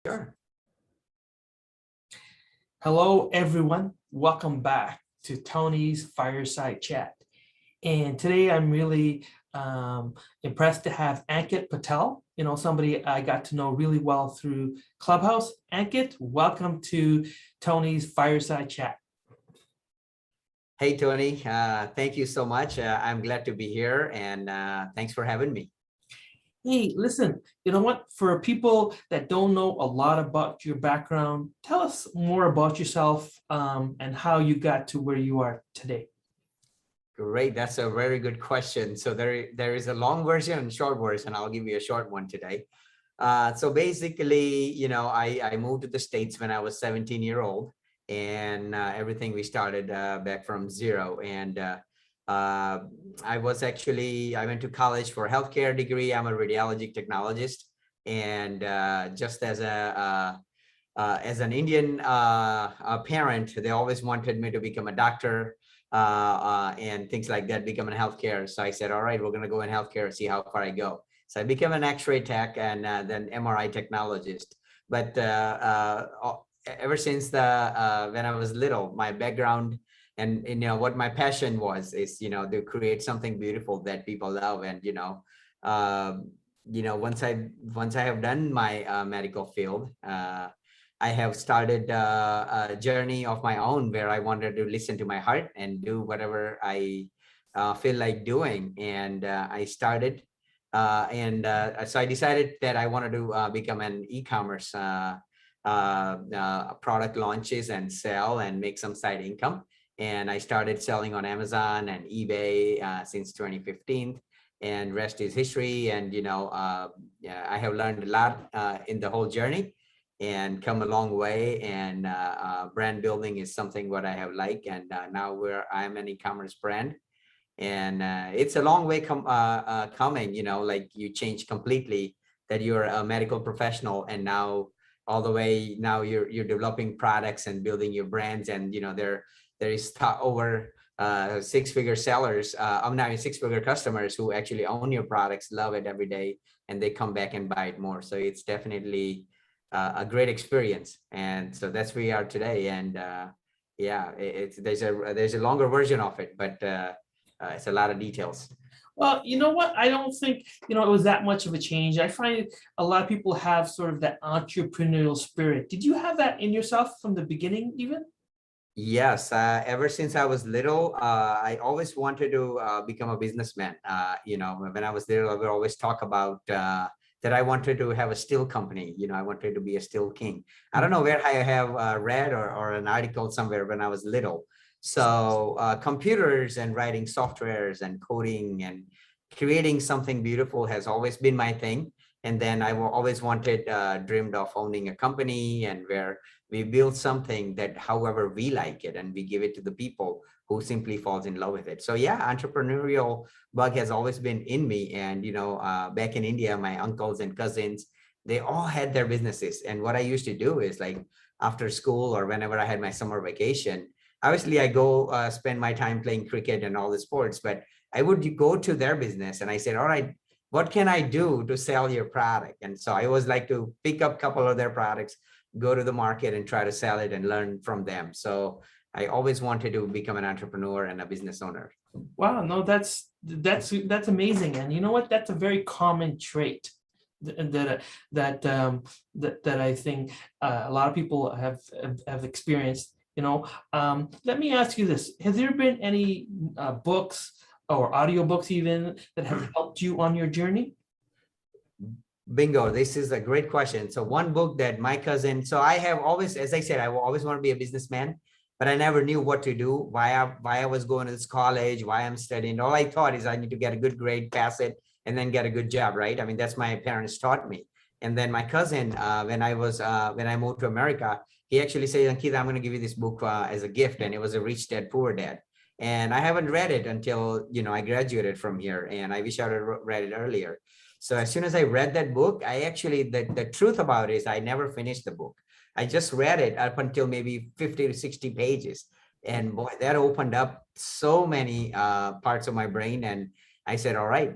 Sure. Hello, everyone. Welcome back to Tony's Fireside Chat. And today I'm really impressed to have Ankit Patel, somebody I got to know really well through Clubhouse. Ankit, welcome to Tony's Fireside Chat. Hey, Tony. Thank you so much. I'm glad to be here, and thanks for having me. Hey, listen, you know what? For people that don't know a lot about your background, tell us more about yourself and how you got to where you are today. Great. That's a very good question. So there is a long version and short version. I'll give you a short one today. So basically, I moved to the States when I was 17-year-old, and everything we started back from zero. And I went to college for a healthcare degree. I'm a radiology technologist, and just as an Indian parent, they always wanted me to become a doctor and things like that, become in healthcare. So I said, all right, we're going to go in healthcare, see how far I go. So I became an X-ray tech and then MRI technologist. But ever since when I was little, my background and what my passion was is to create something beautiful that people love. And once I have done my medical field, I have started a journey of my own where I wanted to listen to my heart and do whatever I feel like doing. And I started so I decided that I wanted to become an e-commerce product launches and sell and make some side income. And I started selling on Amazon and eBay since 2015. And rest is history. And, I have learned a lot in the whole journey and come a long way. And brand building is something what I have liked. And now I'm an e-commerce brand. And it's a long way coming, like you change completely, that you're a medical professional. And now all the way now you're developing products and building your brands. And, there is over six-figure sellers, six-figure customers who actually own your products, love it every day, and they come back and buy it more. So it's definitely a great experience. And so that's where we are today. And there's a longer version of it, but it's a lot of details. Well, you know what? I don't think, it was that much of a change. I find a lot of people have sort of that entrepreneurial spirit. Did you have that in yourself from the beginning even? Yes, ever since I was little, I always wanted to become a businessman. When I was little, I would always talk about that I wanted to have a steel company. I wanted to be a steel king. I don't know where I have read or an article somewhere when I was little. So computers and writing softwares and coding and creating something beautiful has always been my thing. And then I always dreamed of owning a company and where we build something that however we like it and we give it to the people who simply falls in love with it. So yeah, entrepreneurial bug has always been in me. And, back in India, my uncles and cousins, they all had their businesses. And what I used to do is like after school or whenever I had my summer vacation, obviously I go spend my time playing cricket and all the sports, but I would go to their business and I said, all right, what can I do to sell your product? And so I always like to pick up a couple of their products, go to the market and try to sell it and learn from them. So I always wanted to become an entrepreneur and a business owner. Wow, no, that's amazing. And you know what? That's a very common trait that I think a lot of people have experienced. Let me ask you this: has there been any books or audiobooks even that have helped you on your journey? Bingo. This is a great question. So one book that my cousin, so I have always, as I said, I always want to be a businessman, but I never knew what to do, why I was going to this college, why I'm studying. All I thought is I need to get a good grade, pass it, and then get a good job, right? I mean, that's my parents taught me. And then my cousin, when I moved to America, he actually said, Ankit, I'm going to give you this book as a gift. And it was a Rich Dad, Poor Dad. And I haven't read it until, I graduated from here, and I wish I had read it earlier. So as soon as I read that book, I actually, the truth about it is I never finished the book. I just read it up until maybe 50 to 60 pages. And boy, that opened up so many parts of my brain. And I said, all right,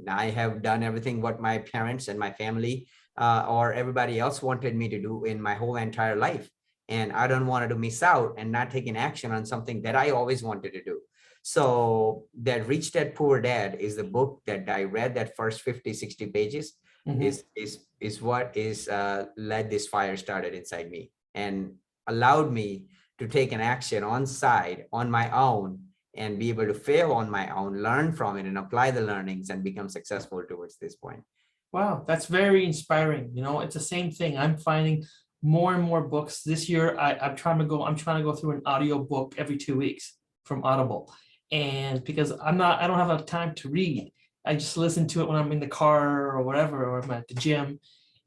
I have done everything what my parents and my family or everybody else wanted me to do in my whole entire life. And I don't want to miss out and not taking action on something that I always wanted to do. So that Rich Dad Poor Dad is the book that I read. That first 50, 60 pages Mhm. is what is led this fire started inside me and allowed me to take an action on side on my own and be able to fail on my own, learn from it and apply the learnings and become successful towards this point. Wow, that's very inspiring. You know, it's the same thing. I'm finding more and more books this year. I'm trying to go through an audio book every 2 weeks from Audible. And because I don't have enough time to read. I just listen to it when I'm in the car or whatever, or I'm at the gym.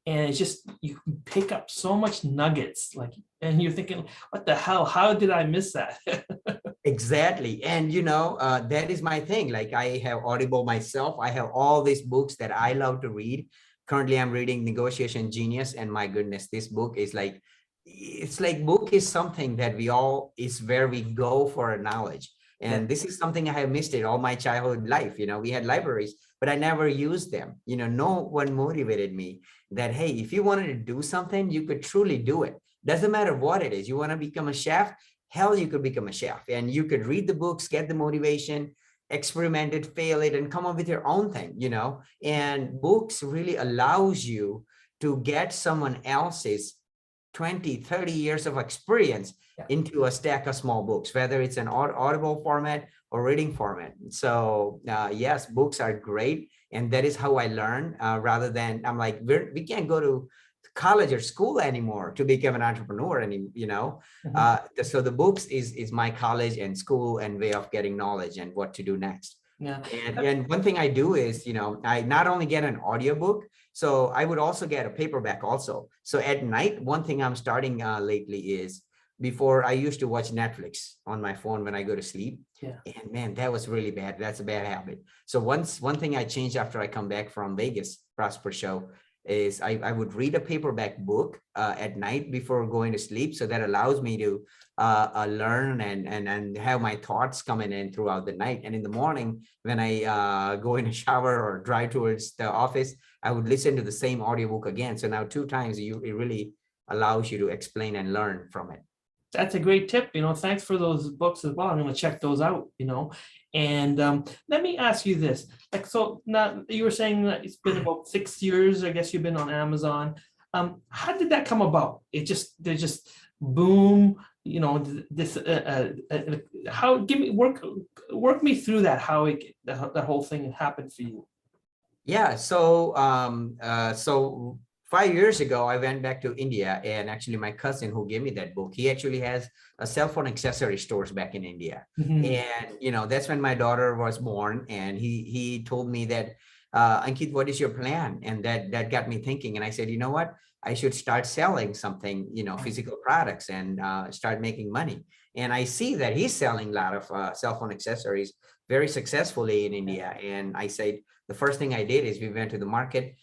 And it's just, you can pick up so much nuggets, like, and you're thinking, what the hell? How did I miss that? Exactly. And that is my thing. Like I have Audible myself. I have all these books that I love to read. Currently, I'm reading Negotiation Genius, and my goodness, this book is like, it's like book is something that we all is where we go for knowledge. Yeah. And this is something I have missed it all my childhood life. We had libraries, but I never used them. No one motivated me that, hey, if you wanted to do something, you could truly do it. Doesn't matter what it is. You want to become a chef? Hell, you could become a chef and you could read the books, get the motivation, experiment it, fail it, and come up with your own thing. And books really allows you to get someone else's 20, 30 years of experience Yeah. into a stack of small books, whether it's an audible format or reading format. So yes, books are great. And that is how I learn, rather than I'm like, we can't go to college or school anymore to become an entrepreneur. So the books is my college and school and way of getting knowledge and what to do next. Yeah. And one thing I do is, I not only get an audiobook, so I would also get a paperback also. So at night, one thing I'm starting lately is, before I used to watch Netflix on my phone when I go to sleep. Yeah. And man, that was really bad. That's a bad habit. So one thing I changed after I come back from Vegas, Prosper Show, is I would read a paperback book at night before going to sleep. So that allows me to learn and have my thoughts coming in throughout the night. And in the morning, when I go in a shower or drive towards the office, I would listen to the same audiobook again. So now 2 times it really allows you to explain and learn from it. That's a great tip. Thanks for those books as well. I'm going to check those out. And let me ask you this. Like, so now you were saying that it's been about 6 years, I guess you've been on Amazon. How did that come about? They just boom, this, how, work me through that, how that whole thing happened for you. Yeah. So 5 years ago, I went back to India, and actually my cousin who gave me that book, he actually has a cell phone accessory stores back in India. Mhm. And, that's when my daughter was born, and he told me that, Ankit, what is your plan? And that got me thinking. And I said, you know what? I should start selling something, physical products and start making money. And I see that he's selling a lot of cell phone accessories very successfully in India. And I said, the first thing I did is we went to the market,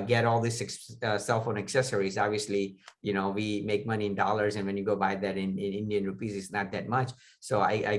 get all these cell phone accessories. Obviously, we make money in dollars, and when you go buy that in Indian rupees, it's not that much. So I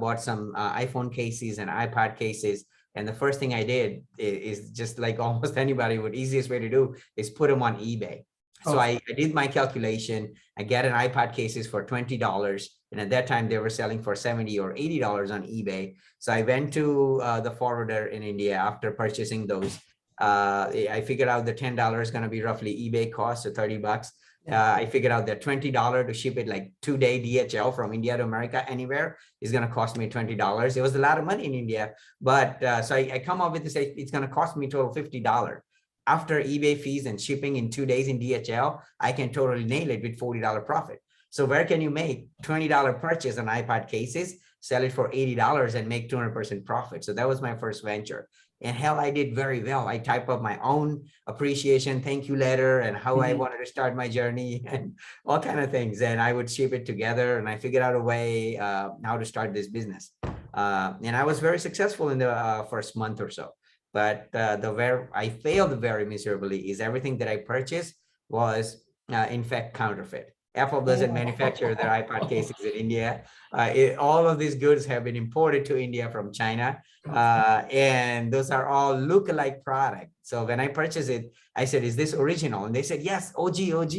bought some iPhone cases and iPad cases. And the first thing I did is just like almost anybody would, easiest way to do is put them on eBay. So I did my calculation. I get an iPad cases for $20. And at that time, they were selling for $70 or $80 on eBay. So I went to the forwarder in India after purchasing those. I figured out the $10 is going to be roughly eBay cost, so $30. I figured out that $20 to ship it, like 2-day DHL from India to America anywhere, is going to cost me $20. It was a lot of money in India, but so I come up with this, it's going to cost me total $50. After eBay fees and shipping in 2 days in DHL, I can totally nail it with $40 profit. So where can you make $20 purchase on iPad cases, sell it for $80 and make 200% profit? So that was my first venture. And hell, I did very well. I type up my own appreciation thank you letter and how I wanted to start my journey and all kind of things. And I would ship it together, and I figured out a way how to start this business. And I was very successful in the first month or so. But where I failed very miserably is everything that I purchased was in fact counterfeit. Apple doesn't manufacture their iPad cases in India. All of these goods have been imported to India from China. And those are all look-alike products. So when I purchased it, I said, is this original? And they said, yes, OG, OG.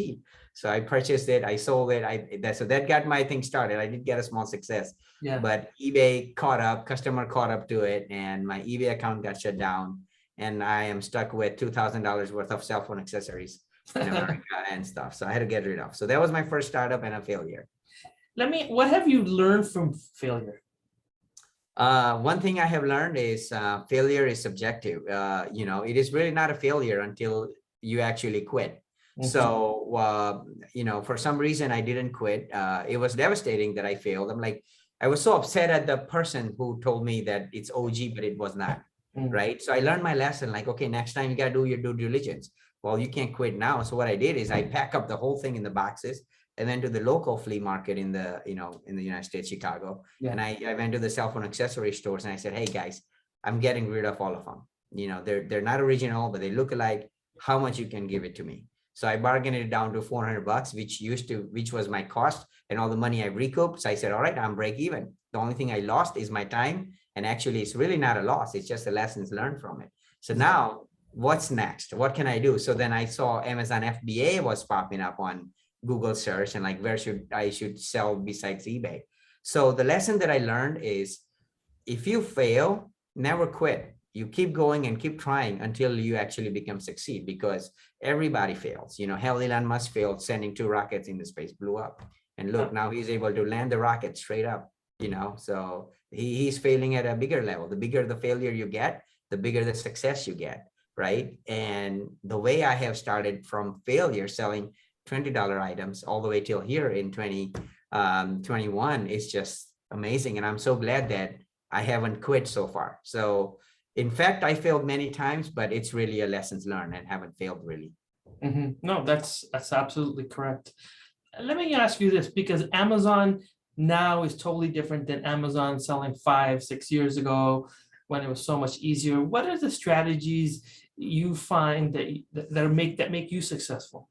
So I purchased it, I sold it. So that got my thing started. I did get a small success, Yeah. but eBay caught up, customer caught up to it, and my eBay account got shut down. And I am stuck with $2,000 worth of cell phone accessories in America and stuff. So I had to get rid of. So that was my first startup and a failure. What have you learned from failure? One thing I have learned is failure is subjective. It is really not a failure until you actually quit. So, for some reason I didn't quit. It was devastating that I failed. I was so upset at the person who told me that it's OG, but it was not. Right. So I learned my lesson, like, okay, next time you got to do your due diligence. Well, you can't quit now. So what I did is I pack up the whole thing in the boxes and went to the local flea market in the United States, Chicago. Yeah. And I went to the cell phone accessory stores and I said, hey guys, I'm getting rid of all of them. They're not original, but they look alike. How much you can give it to me? So I bargained it down to $400, which was my cost and all the money I recouped. So I said, all right, I'm break even. The only thing I lost is my time. And actually, it's really not a loss. It's just the lessons learned from it. So now what's next? What can I do? So then I saw Amazon FBA was popping up on Google search and like, where should I sell besides eBay? So the lesson that I learned is if you fail, never quit. You keep going and keep trying until you actually succeed, because everybody fails. Hell, Elon Musk failed sending 2 rockets into space, blew up. And look, now he's able to land the rocket straight up, so he's failing at a bigger level. The bigger the failure you get, the bigger the success you get, right? And the way I have started from failure, selling $20 items all the way till here in 2021 is just amazing. And I'm so glad that I haven't quit so far. So in fact, I failed many times, but it's really a lessons learned and haven't failed really. No, that's absolutely correct. Let me ask you this, because Amazon now is totally different than Amazon selling 5-6 years ago when it was so much easier. What are the strategies you find that make you successful?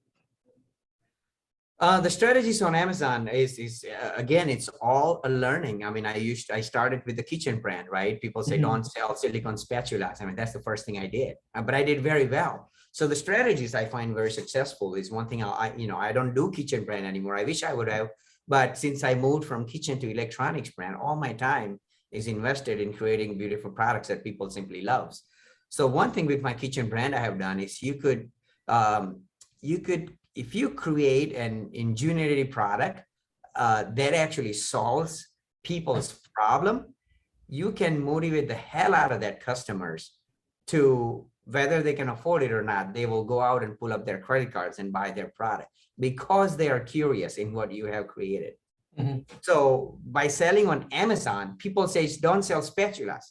The strategies on Amazon is again, it's all a learning. I mean, I started with the kitchen brand, right? People say don't sell silicone spatulas. I mean, that's the first thing I did, but I did very well. So the strategies I find very successful is one thing. I don't do kitchen brand anymore. I wish I would have, but since I moved from kitchen to electronics brand, all my time is invested in creating beautiful products that people simply loves. So one thing with my kitchen brand I have done is you could if you create an ingenuity product that actually solves people's problem, you can motivate the hell out of that customers to, whether they can afford it or not, they will go out and pull up their credit cards and buy their product because they are curious in what you have created. So by selling on Amazon, people say, don't sell spatulas.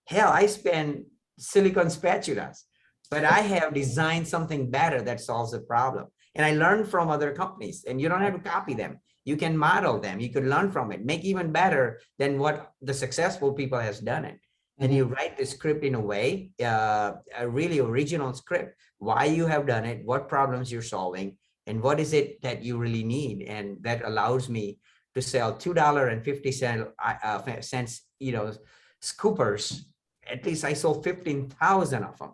Hell, I spend silicone spatulas, but I have designed something better that solves the problem. And I learned from other companies, and you don't have to copy them. You can model them. You could learn from it, make even better than what the successful people has done it. And you write the script in a way, a really original script, why you have done it, what problems you're solving, and what is it that you really need. And that allows me to sell $2.50 scoopers. At least I sold 15,000 of them.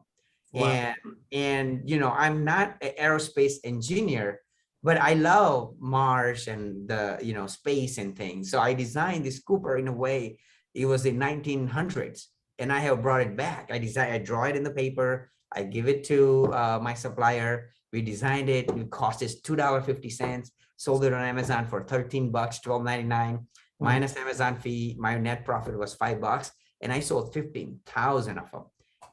Wow. And I'm not an aerospace engineer, but I love Mars and the space and things. So I designed this scooper in a way, it was in 1900s, and I have brought it back. I draw it in the paper, I give it to my supplier. We designed it. It cost us $2.50. Sold it on Amazon for $13, $12.99 minus Amazon fee. My net profit was $5, and I sold 15,000 of them.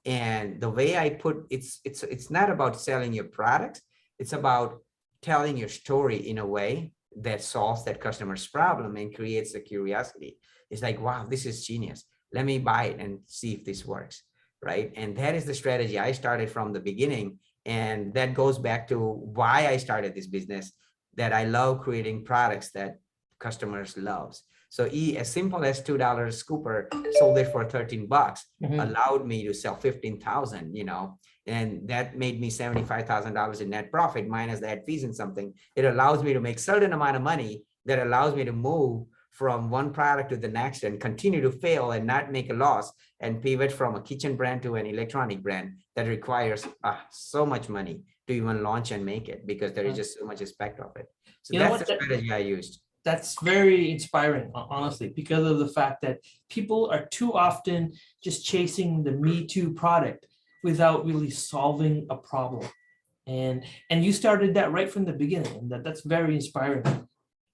And the way I put it's not about selling your product. It's about telling your story in a way that solves that customer's problem and creates the curiosity. It's like, wow, this is genius. Let me buy it and see if this works, right? And that is the strategy I started from the beginning. And that goes back to why I started this business, that I love creating products that customers loves. So as simple as $2 scooper, sold it for $13, allowed me to sell 15,000, and that made me $75,000 in net profit minus the ad fees and something. It allows me to make certain amount of money that allows me to move from one product to the next and continue to fail and not make a loss and pivot from a kitchen brand to an electronic brand that requires so much money to even launch and make it, because there is just so much aspect of it. So You know that's what? the strategy I used. That's very inspiring, honestly, because of the fact that people are too often just chasing the Me Too product without really solving a problem. And you started that right from the beginning, and that's very inspiring.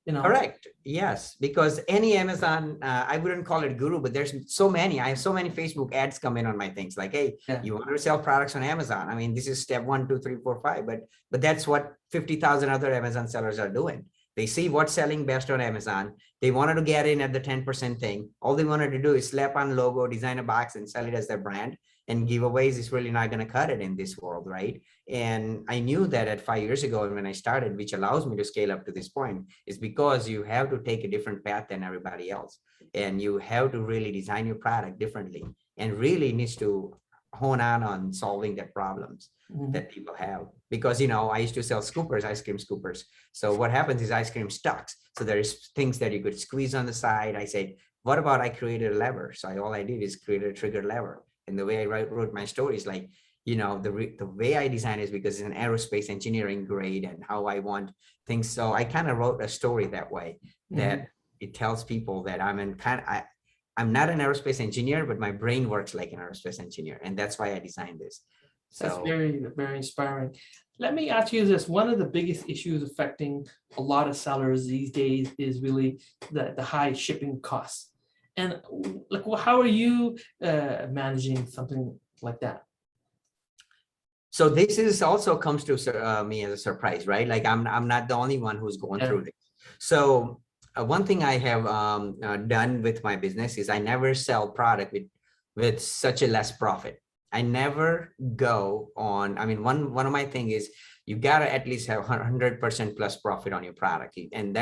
Correct. Yes, because any Amazon, I wouldn't call it guru, but there's so many. I have so many Facebook ads come in on my things like, hey, you want to sell products on Amazon? I mean, this is step 1, 2, 3, 4, 5, but that's what 50,000 other Amazon sellers are doing. They see what's selling best on Amazon. They wanted to get in at the 10% thing. All they wanted to do is slap on logo, design a box, and sell it as their brand. And giveaways is really not going to cut it in this world, right? And I knew that at 5 years ago when I started, which allows me to scale up to this point, is because you have to take a different path than everybody else. And you have to really design your product differently, and really needs to hone on solving the problems that people have. Because, I used to sell scoopers, ice cream scoopers. So what happens is ice cream stucks. So there's things that you could squeeze on the side. I said, what about I created a lever? So all I did is create a trigger lever. And the way I wrote my story is like, the way I design is because it's an aerospace engineering grade and how I want things. So I kind of wrote a story that way, that it tells people that I'm not an aerospace engineer, but my brain works like an aerospace engineer. And that's why I designed this. So that's very, very inspiring. Let me ask you this. One of the biggest issues affecting a lot of sellers these days is really the high shipping costs. And like, how are you managing something like that? So this is also comes to me as a surprise, right? Like I'm not the only one who's going through this. So one thing I have done with my business is I never sell product with such a less profit. I never go on. I mean, one of my thing is you gotta at least have 100% plus profit on your product, and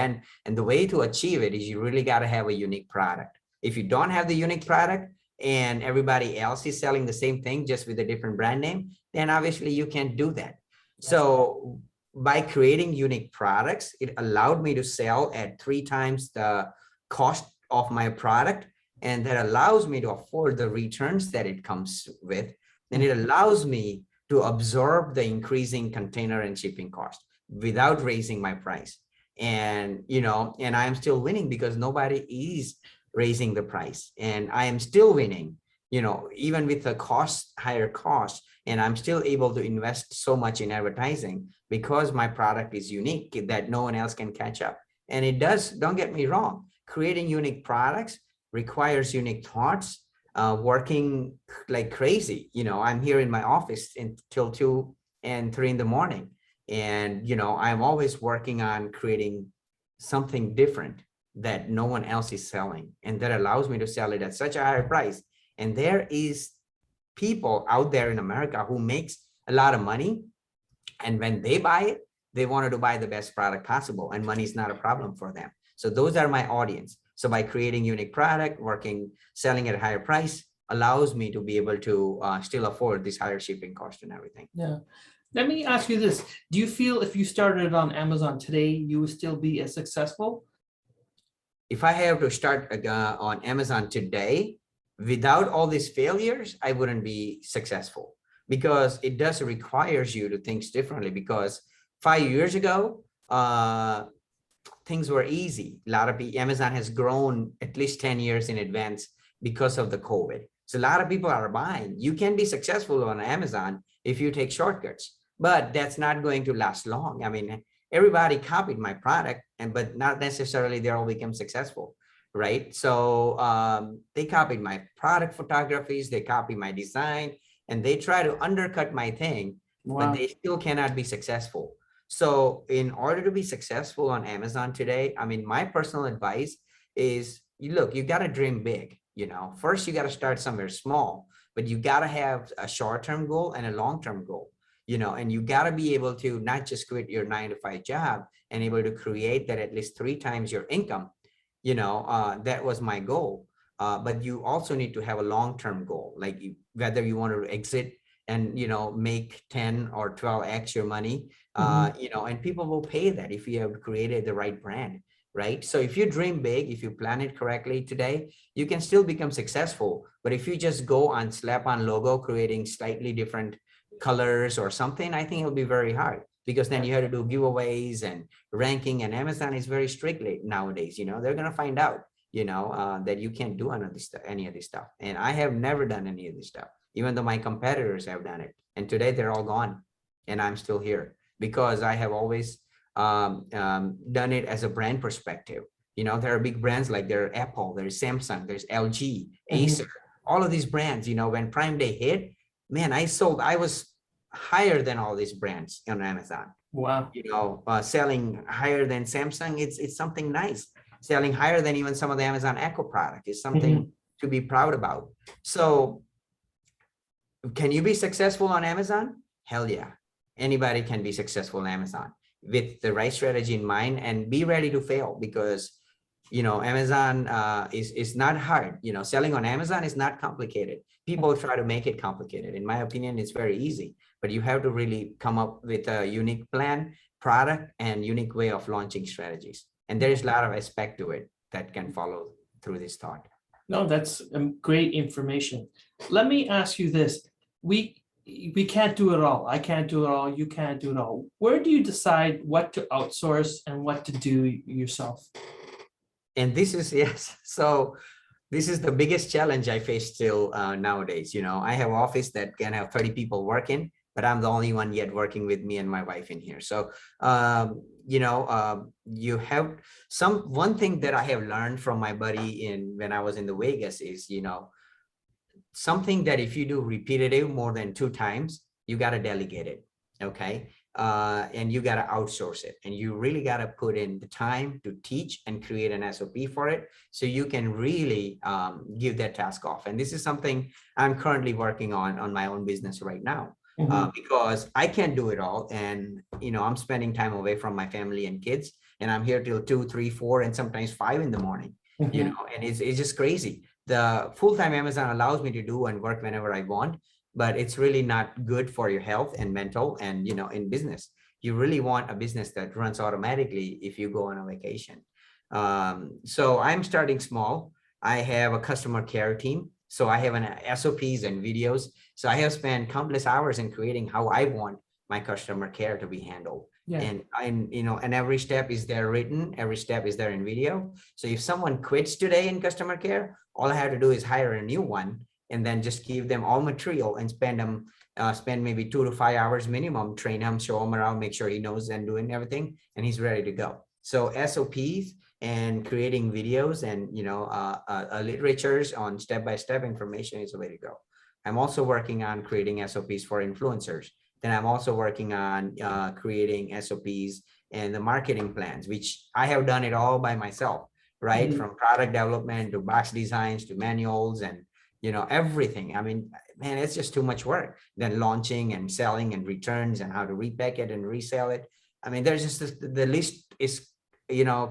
the way to achieve it is you really gotta have a unique product. If you don't have the unique product and everybody else is selling the same thing just with a different brand name, then obviously you can't do that. So by creating unique products, it allowed me to sell at 3 times the cost of my product. And that allows me to afford the returns that it comes with. And it allows me to absorb the increasing container and shipping cost without raising my price. And, and I'm still winning because nobody is raising the price, and I am still winning, even with the higher cost, and I'm still able to invest so much in advertising because my product is unique that no one else can catch up. And it does, don't get me wrong, creating unique products requires unique thoughts, working like crazy. I'm here in my office until 2 and 3 in the morning. And, I'm always working on creating something different that no one else is selling. And that allows me to sell it at such a higher price. And there is people out there in America who makes a lot of money. And when they buy it, they wanted to buy the best product possible, and money is not a problem for them. So those are my audience. So by creating unique product, selling at a higher price allows me to be able to still afford this higher shipping cost and everything. Yeah. Let me ask you this. Do you feel if you started on Amazon today, you would still be as successful? If I have to start on Amazon today, without all these failures, I wouldn't be successful, because it does requires you to think differently. Because 5 years ago, things were easy. A lot of people, Amazon has grown at least 10 years in advance because of the COVID. So a lot of people are buying. You can be successful on Amazon if you take shortcuts, but that's not going to last long. I mean, everybody copied my product, but not necessarily they all become successful, right? So they copied my product photographies, they copy my design, and they try to undercut my thing, but they still cannot be successful. So in order to be successful on Amazon today, I mean, my personal advice is, you got to dream big. First you got to start somewhere small, but you got to have a short-term goal and a long-term goal. And you got to be able to not just quit your 9-to-5 job and able to create that at least 3 times your income. That was my goal. But you also need to have a long-term goal, like whether you want to exit and, make 10 or 12x your money, and people will pay that if you have created the right brand. right? So if you dream big, if you plan it correctly today, you can still become successful. But if you just go on slap on logo, creating slightly different colors or something, I think it'll be very hard, because then you have to do giveaways and ranking, and Amazon is very strictly nowadays, they're going to find out, that you can't do any of this stuff. And I have never done any of this stuff, even though my competitors have done it. And today they're all gone and I'm still here because I have always done it as a brand perspective. There are big brands like there's Apple, there's Samsung, there's LG, Acer, all of these brands, when Prime Day hit, man, I was higher than all these brands on Amazon. Wow. Selling higher than Samsung, it's something nice. Selling higher than even some of the Amazon Echo product is something to be proud about. So can you be successful on Amazon? Hell yeah. Anybody can be successful on Amazon with the right strategy in mind, and be ready to fail, because Amazon is not hard. Selling on Amazon is not complicated. People try to make it complicated. In my opinion, it's very easy, but you have to really come up with a unique plan, product, and unique way of launching strategies. And there is a lot of aspect to it that can follow through this thought. No, that's great information. Let me ask you this. We can't do it all. I can't do it all. You can't do it all. Where do you decide what to outsource and what to do yourself? And this is, yes. So this is the biggest challenge I face still nowadays. I have an office that can have 30 people working, but I'm the only one yet working with me and my wife in here. So, you have one thing that I have learned from my buddy when I was in the Vegas is, something that if you do repetitive more than 2 times, you got to delegate it. Okay. And you got to outsource it, and you really got to put in the time to teach and create an SOP for it, so you can really give that task off. And this is something I'm currently working on my own business right now, because I can't do it all. And, I'm spending time away from my family and kids, and I'm here till 2, 3, 4, and sometimes 5 in the morning, and it's just crazy. The full-time Amazon allows me to do and work whenever I want, but it's really not good for your health and mental. And, in business, you really want a business that runs automatically if you go on a vacation. So I'm starting small. I have a customer care team. So I have an SOPs and videos. So I have spent countless hours in creating how I want my customer care to be handled. Yeah. And every step is there written, every step is there in video. So if someone quits today in customer care, all I have to do is hire a new one, and then just give them all material and spend maybe 2 to 5 hours minimum, train him, show him around, make sure he knows and doing everything, and he's ready to go. So SOPs and creating videos and, literatures on step-by-step information is the way to go. I'm also working on creating SOPs for influencers. Then I'm also working on creating SOPs and the marketing plans, which I have done it all by myself, right? From product development to box designs to manuals and, everything. I mean, man, it's just too much work. Then launching and selling and returns and how to repack it and resell it. I mean, there's just the list is,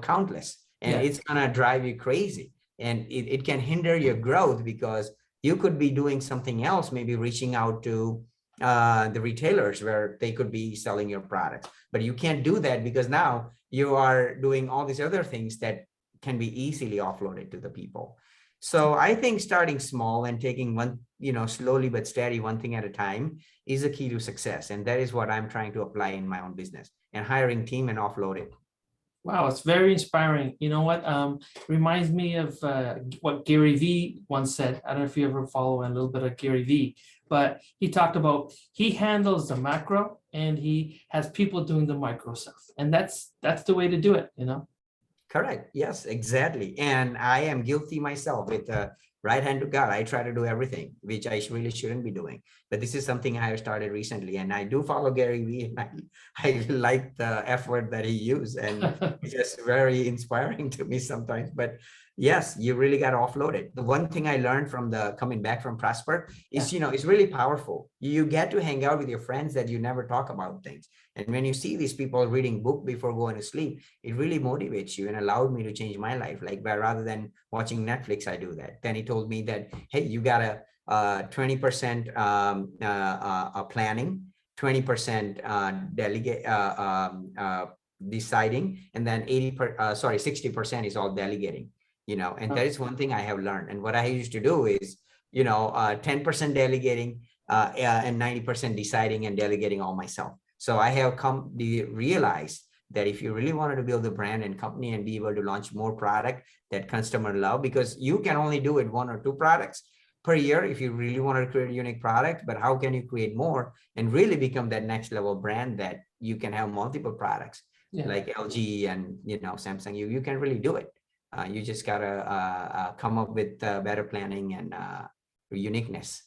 countless, and it's going to drive you crazy, and it can hinder your growth, because you could be doing something else, maybe reaching out to the retailers where they could be selling your products, but you can't do that because now you are doing all these other things that can be easily offloaded to the people. So I think starting small and taking one, slowly but steady, one thing at a time is the key to success. And that is what I'm trying to apply in my own business, and hiring team and offload it. Wow, it's very inspiring. You know what? Reminds me of what Gary Vee once said. I don't know if you ever follow a little bit of Gary Vee, but he talked about he handles the macro and he has people doing the micro stuff. And that's the way to do it, Correct. Yes, exactly. And I am guilty myself with right hand to God. I try to do everything, which I really shouldn't be doing. But this is something I have started recently, and I do follow Gary Vee, and I like the effort that he used, and it's just very inspiring to me sometimes. But yes, you really got to offload it. The one thing I learned from coming back from Prosper is, it's really powerful. You get to hang out with your friends that you never talk about things. And when you see these people reading book before going to sleep, it really motivates you and allowed me to change my life. Like, rather than watching Netflix, I do that. Then he told me that, hey, you got a 20% planning, 20% deciding, and then 60% is all delegating, and that is one thing I have learned. And what I used to do is, 10% delegating, and 90% deciding and delegating all myself. So I have realized that if you really wanted to build a brand and company and be able to launch more product that customer love, because you can only do it 1 or 2 products per year if you really want to create a unique product, but how can you create more and really become that next level brand that you can have multiple products like LG and Samsung? You can really do it. You just gotta come up with better planning and uniqueness.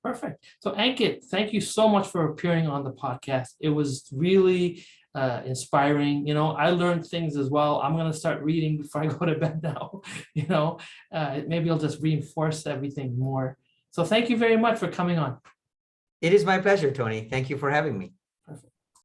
Perfect. So Ankit, thank you so much for appearing on the podcast. It was really inspiring. I learned things as well. I'm going to start reading before I go to bed now. Maybe I'll just reinforce everything more. So thank you very much for coming on. It is my pleasure, Tony. Thank you for having me.